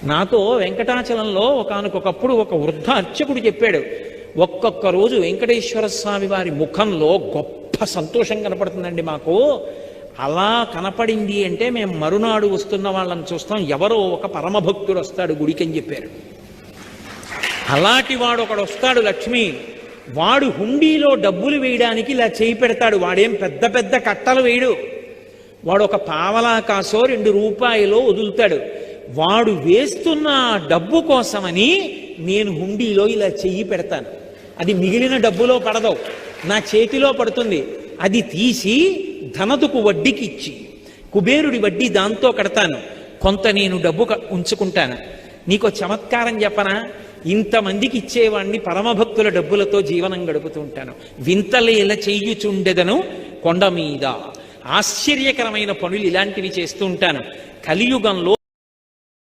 నాతో వెంకటాచలంలో ఒకానొకప్పుడు ఒక వృద్ధ అర్చకుడు చెప్పాడు, ఒక్కొక్క రోజు వెంకటేశ్వర స్వామి వారి ముఖంలో గొప్ప సంతోషం కనపడుతుందండి మాకు. అలా కనపడింది అంటే మేము మరునాడు వస్తున్న వాళ్ళని చూస్తాం, ఎవరో ఒక పరమభక్తుడు వస్తాడు గుడికి అని చెప్పారు. అలాంటి వాడు ఒకడు వస్తాడు, లక్ష్మి. వాడు హుండీలో డబ్బులు వేయడానికి ఇలా చేయి పెడతాడు. వాడేం పెద్ద పెద్ద కట్టలు వేయడు. వాడు ఒక పావలా కాసో 2 రూపాయలో వదులుతాడు. వాడు వేస్తున్న డబ్బు కోసమని నేను హుండీలో ఇలా చెయ్యి పెడతాను. అది మిగిలిన డబ్బులో పడదు, నా చేతిలో పడుతుంది. అది తీసి ధనదుకు వడ్డీకి ఇచ్చి కుబేరుడి వడ్డీ దాంతో కడతాను. కొంత నేను డబ్బు ఉంచుకుంటాను. నీకో చమత్కారం చెప్పనా? ఇంతమందికి ఇచ్చేవాణ్ణి పరమభక్తుల డబ్బులతో జీవనం గడుపుతూ ఉంటాను. వింతలేల చెయ్యుచుండెదను కొండ మీద. ఆశ్చర్యకరమైన పనులు ఇలాంటివి చేస్తూ ఉంటాను. కలియుగంలో